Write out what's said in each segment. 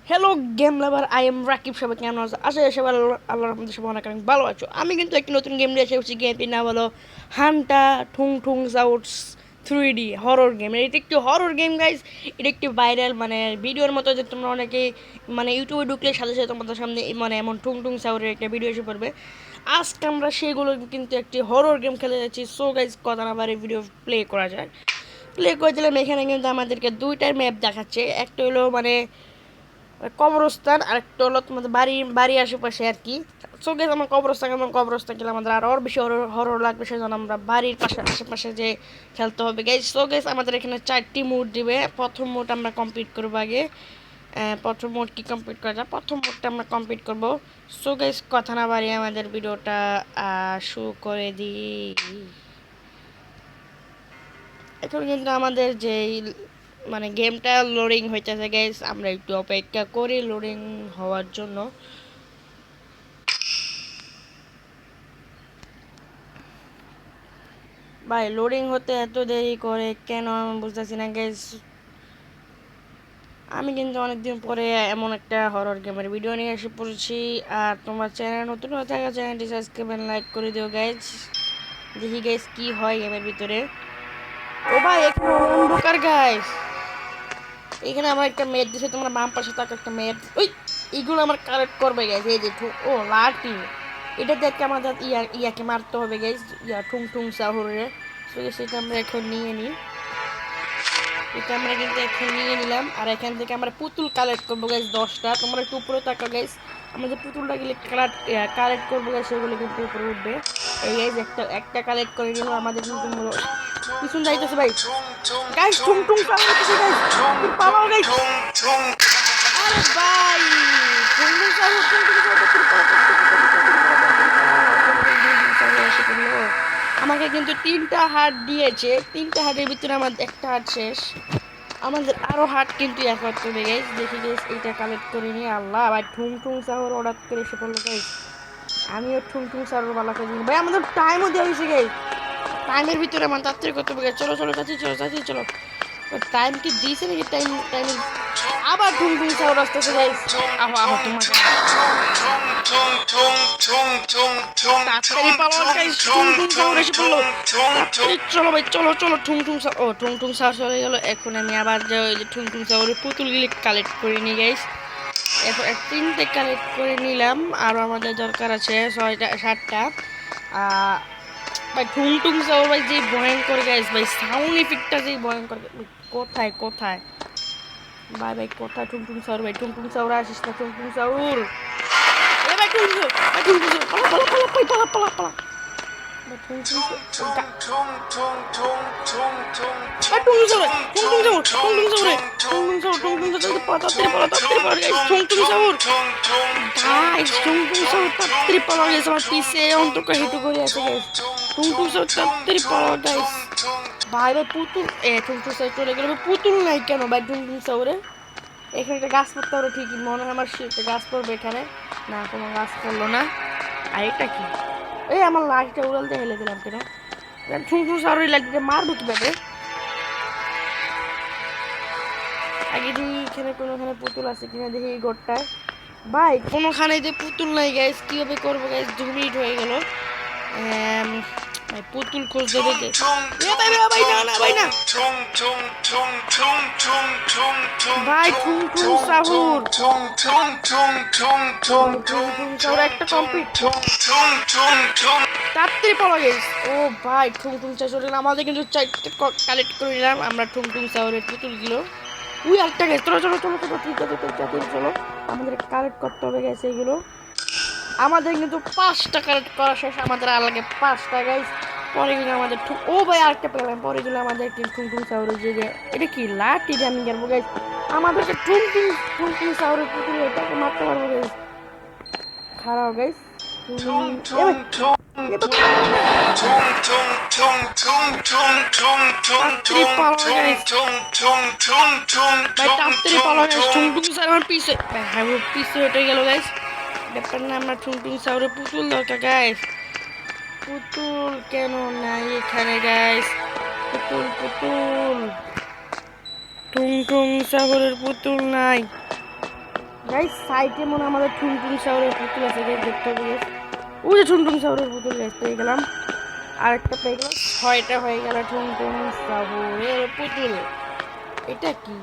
Hello game lover, I am Rakib. সবাই কেমন আছো? আশা করি সবাই আল্লাহর রহমতে সবাই অনেক অনেক ভালো আছো। আমি কিন্তু একটি নতুন গেম নিয়ে এসেছি। গেমটির নাম হলো হান্টা ঠুং ঠুং সাউটস 3D হরর গেম। এটা একটি হরর গেম গাইজ। এটা একটি ভাইরাল ভিডিওর মতো, যে তোমরা অনেকেই ইউটিউবে ঢুকলে সাথে সাথে তোমাদের সামনে এমন ঠুং ঠুং সাউটের একটা ভিডিও এসে পড়বে। আজকে আমরা সেগুলো কিন্তু একটি হরর গেম খেলে যাচ্ছি। সো গাইজ, কথা না বাড়ি ভিডিও প্লে করা যায়। প্লে করে দিলাম। এখানে কিন্তু আমাদেরকে দুইটার ম্যাপ দেখাচ্ছে। একটা হলো কবরস্থান, আর একটা হলো তোমাদের বাড়ি আশেপাশে আর কি। সো গেস, আমার কবরস্থান গেলে আমাদের আরও বেশি হরর লাগবে, সেজন্য আমরা বাড়ির আশেপাশে যে খেলতে হবে গাইজ। সো গেস, আমাদের এখানে 4টি মোড দিবে। প্রথম মোড আমরা কমপ্লিট করবো আগে। প্রথম মোড কি কমপ্লিট করা যায়? প্রথম মোডটা আমরা কমপ্লিট করব। সো গাইস, কথা না বাড়িয়ে আমাদের ভিডিওটা শুরু করে দিই। এখন কিন্তু আমাদের যে গেমটা লোডিং হইতেছে গাইস, আমরা একটু অপেক্ষা করি লোডিং হওয়ার জন্য। ভাই, লোডিং হতে এত দেরি করে কেন আমি বুঝতেছি না গাইস। আমি কিন্তু অনেকদিন পরে এমন একটা হরর গেমের ভিডিও নিয়ে এসে পড়েছি। আর তোমার চ্যানেল নতুন হয়ে থাকা, চ্যানেলটি সাবস্ক্রাইব এন্ড লাইক করে দিও গাইস। দেখি গাইস কি হয় গেমের ভিতরে। ও ভাই, এখানে অন্ধকার গাইস। এখানে আমার একটা ম্যাপ দিছে, তোমরা বাম পাশে তাকে একটা ম্যাপ। ওই এগুলো আমার কালেক্ট করবে গাইস। এই যে ও লাঠি, এটা দেখে আমাদের ইয়াকে মারতে হবে গাইস, ঠুং ঠুং সাহুরে। সেটা আমরা এখন নিয়ে নিই। এটা আমরা কিন্তু এখন নিয়ে নিলাম। আর এখান থেকে আমরা পুতুল কালেক্ট করবো গাইস 10টা। তোমরা একটু উপরে তাকা গাইস। আমরা যে পুতুলটা গেলে কালেক্ট করবো গাইস, সেগুলো কিন্তু উপরে উঠবে। এই গাইস, একটা একটা কালেক্ট করে নিলাম। আমাদের কিন্তু পিছন যাইতেছে ভাই। গাইস, ঠুং ঠুং সাহুরে গাইস, পালাও গাইস। আরে ভাই, ঠুং ঠুং সাহুর আমাকে কিন্তু 3টা হার্ট দিয়েছে। 3টা হার্টের ভিতরে আমার একটা হার্ট শেষ। আমাদের আরো হার্ট কিন্তু একবার চলে গাইস। দেখি গাইস, এইটা কালেক্ট করে নিয়ে। আল্লাহ ভাই, ঠুং ঠুং সাহর অর্ডার করে এসে পড়লো গাইস। আমিও ঠুং ঠুং সাহর বালা করে দিই ভাই। আমাদের টাইমও দেওয়া হয়েছে গাইস। টাইমের ভিতরে আমার তাড়াতাড়ি করতে হবে। চলো চলো চাচি, চলো। টাইম কি দিয়েছে নাকি? টাইম আবার ঠুং ঠুং সাহর আসতেছে গাইস। আহো আহো, তোমাকে তাড়াতাড়ি পালাও গাইস। ঠুং ঠুং সাহর এসে পড়লো। চলো ভাই, চলো ঠুং ঠুং সাহর। ও, ঠুং ঠুং সাহর চলে গেল। এখন আমি আবার যে ওই যে ঠুং ঠুং সাহরের পুতুলগুলি কালেক্ট করে নিই গাইস। এখন 3টে কালেক্ট করে নিলাম। আরও আমাদের দরকার আছে 7টা। ভাই, ঠুং ঠুং সাউর ভাই যে ভয়ঙ্কর গাইস ভাই, সাউন্ড ইফেক্টটা যে ভয়ঙ্কর। কোথায় ভাই কোথায় ঠুং ঠুং সাউর? ভাই, ঠুং ঠুং সাউর আসিস না, ঠুং ঠুং সাউর। এ ভাই, ঠুং ঠুং ঠুং ঠুং সাউর, পালা। ভাই, ঠুং ঠুং ভাই, ঠুং ঠুং সাউর, তাড়াতাড়ি পালা গাইস। ঠুং ঠুং সাউর গাইস, ঠুং ঠুং সাউর তাড়াতাড়ি পালা গাইস। আমার পিছে অন্তকা হেঁটু করে আছে গাইস। ঠুং ঠুং সাউর তাড়াতাড়ি পালা গাইস। ভাই পুতুল, ঠুং ঠুং সাউর চলে গেল। পুতুল নাই কেন ভাই ঠুং ঠুং সাউরে? এখানে একটা গাছ পড়তে হবে ঠিকই, মনে হয় আমার একটা গাছ পড়বে এখানে। না, কোনো গাছ পড়লো না। আর এটা কি? আমার লাঠিটা উড়ালতে হেলে দিলাম কেন? ঠুং ঠুং সাউর লাঠিটা মারবো কিভাবে? আগে দেখি এখানে কোনোখানে পুতুল আছে কিনা, দেখি এই ঘরটায়। ভাই, কোনোখানে যে পুতুল নাই গাইস, কিভাবে করবো গাইস? 2 মিনিট হয়ে গেল। ভাই, পুতুল খুঁজতে দেখে ভাই, না ভাই, না ভাই, ঠুং ঠুং সাহুর একটা কমপ্লিট। তাড়াতাড়ি পাওয়া গেছে। ও ভাই, ঠুং ঠুং চা চলে গেলাম। আমাদের কিন্তু 4টে কালেক্ট করে নিলাম আমরা ঠুং ঠুং সাহুরের পুতুলগুলো। ওই একটা গেছে। চলো ঠিক আছে, চলো। আমাদের কালেক্ট করতে হবে গেছে এগুলো। আমাদের কিন্তু 5টা কালেক্ট করা শেষ। আমাদের আর লাগে 5টা গাইস। পরে কিন্তু আমাদের ও ভাই, আরেকটা পেলাম। পরে গেলে আমাদের ঠুং ঠুং সাউরের যে এটা কি লাঠি দিয়ে আমি গেলবো গাইস। আমাদেরকে ঠুং ঠুং সাউরের পুতুল এটাকে মারতে পারবো গাইস। খারাপ গাইস। পিছে হেঁটে গেল গাইস। ব্যাপার না, আমরা ঠুং ঠুং সাউরের পুতুল দরকার গাইস। পুতুল কেন নাই এখানে গাইস? পুতুল ঠুং ঠুং সাগরের পুতুল নাই। গাইস সাইডে মনে হয় আমাদের ঠুনঠুন শহরের পুতুল আছে গাইস, দেখতে হবে গাইস। ওই যে ঠুনঠুন শহরের পুতুল গাইস, পেয়ে গেলাম। আরেকটা পেয়ে গেলাম, 6টা হয়ে গেল ঠুনঠুন শহরের পুতুল। এটা কি?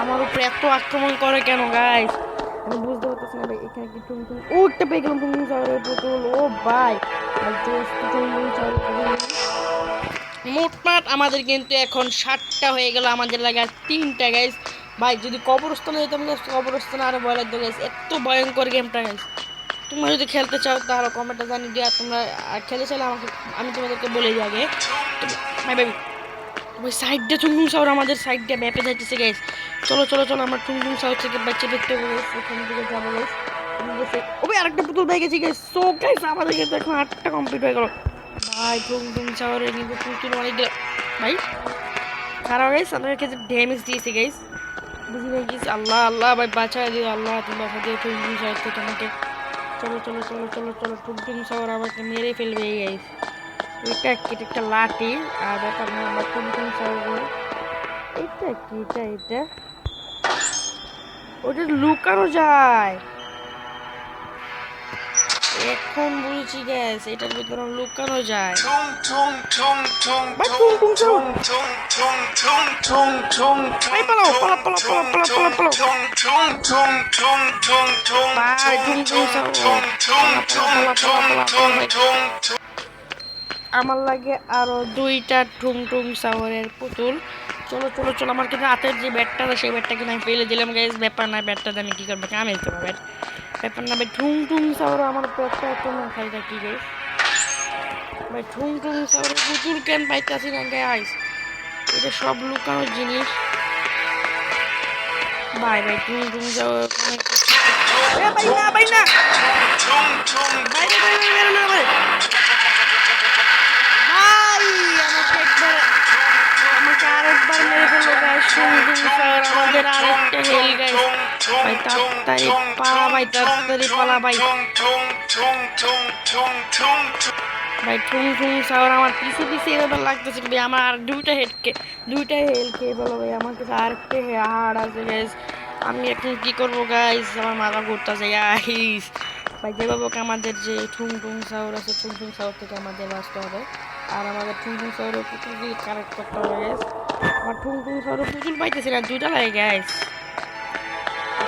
আমার উপরে এত আক্রমণ করে কেন গাইস? আমি বুঝতে পারতেছি না ভাই। এখানে কি টুনটুন, ও একটা পেয়ে গেলাম টুনটুন শহরের পুতুল। ও ভাই টুনটুন শহরের পুতুল। মোটমাট আমাদের কিন্তু এখন 7টা হয়ে গেল, আমাদের লাগে আর 3টা গাইস। ভাই যদি কবরস্থানে যেতাম গাইস, কবরস্থানে আরো ভয় লাগতো গাইস, এত ভয়ঙ্কর গেমটা গাইস। তোমরা যদি খেলতে চাও তাহলে কমেন্টে জানিয়ে দিও। আর তোমরা খেলতে চাইলে আমাকে, আমি তোমাদেরকে বলে দিই আগে। ভাই ভাই ওই সাইডটা টুনটুন শহর, আমাদের সাইডটা ম্যাপে যাইতেছে গাইস। চলো চলো চলো, আমরা টুনটুন শহর থেকে বাচ্চা দেখতে হবে গাইস, ওখান থেকে যাবো গাইস। ওই আরেকটা পুতুল পেয়ে গেছি গাইস। সো গাইস আমাদের কিন্তু এখন 8টা কমপ্লিট হয়ে গেল ভাই। টুনটুন শহরে কিন্তু পুতুল অনেকগুলো ভাই খারাপ গাইস, আমাদের কাছে ড্যামেজ দিয়েছে গাইস, বুঝি না গেছি। আল্লাহ আল্লাহ ভাই বাঁচা দিও, আল্লাহ তুমি বাঁচা দিও টুনটুন শহর থেকে আমাকে। চলো চলো চলো চলো চলো, টুনটুন শহর আমাকে মেরে ফেলবে গাইস। এটা কি? এটা একটা লাঠি, আর ব্যাপার না, আমরা টুনটুন শহর। এটা কি? এটা ওটা লুকানো যায়। এখন বুঝেছি গ্যাস, এটার ভিতরে লুকানো যায়। ভাই টুনটুন শহর, ভাই পালাও পালাও পালাও পালাও পালাও পালাও পালাও। ভাই টুনটুন শহর, পালা পালা পালা পালা পালা পালা। আমার লাগে আরো 2টা টুংটুং শহরের পুতুল। চলো চলো চলো, আমার কিন্তু হাতের যে ব্যাটটা আছে সেই ব্যাটটা কিন্তু আমি ফেলে দিলাম গাইস। ব্যাপার না, ব্যাটটাতে আমি কি করবো, আমি তো ব্যাট ব্যাপার না ভাই। টুংটুং শহর আমার ব্যাটটা এত না খাই থাকি গাইস। ভাই টুংটুং শহরের পুতুল কেন পাইতাছি না গাইস? এটা সব লুকানোর জিনিস। ভাই ভাই টুংটুং শহর ভাই না ভাই না ভাই রে ভাই ভাই মেরে না ভাই। আমাকে আরেকবার মেরে ফেললো গাইস টুনটুন শহর। আমাদের আরেকটা হেল গাইস। ভাই তাড়াতাড়ি পালা ভাই, তাড়াতাড়ি পালা ভাই। ভাই টুনটুন শহর আমার পিছে পিছে এভাবে লাগতেছে ভাই। আমার আর 2টা হেল খেয়ে ফেলো ভাই। আমার কাছে আরেকটা হাড় আছে গাইস। আমি এখন কি করবো গাইস? আমার মাথা ঘুরতেছে গাইস। ভাই যেভাবে আমাদের যে টুনটুন শহর আছে, টুনটুন শহর থেকে আমাদের বাঁচতে হবে। আর আমাদের টুনটুন শহরের পুতুল দিয়ে কারেক্ট করতে হবে গ্যাস। আমার টুনটুন শহরের পুতুল পাইতেছি না, 2টা লাগে গ্যাস।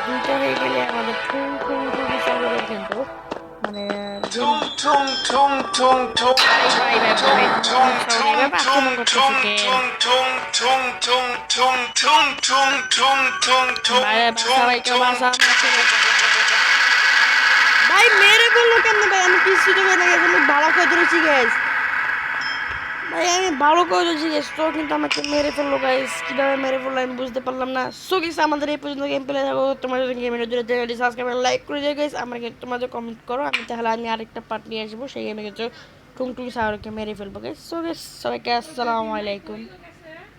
2টা হয়ে গেলে আমাদের টুনটুন শহরের কিন্তু মানে ভাই মেরে বললো কেমনে ভাই? আমি কিছু তো না গেছি, আমি ভালো করে ধরেছি গ্যাস। ভাই আমি ভালো করে ধরেছি গ্যাস, তো কিন্তু আমাকে মেরে ফেললো গাইস। কিভাবে মেরে ফেললো আমি বুঝতে পারলাম না। সো গেছে আমাদের এই পর্যন্ত গেম প্লে থাকো। তোমাদের গেমের দূরে চ্যানেলটি সাবস্ক্রাইব লাইক করে দিও গাইস। আমাকে তোমাদের কমেন্ট করো, আমি তাহলে আমি আরেকটা পার্ট নিয়ে আসবো, সেই গেমে কিন্তু টুংটুং শহরকে মেরে ফেলবো গাইস। সো গাইস সবাইকে আসসালামু আলাইকুম।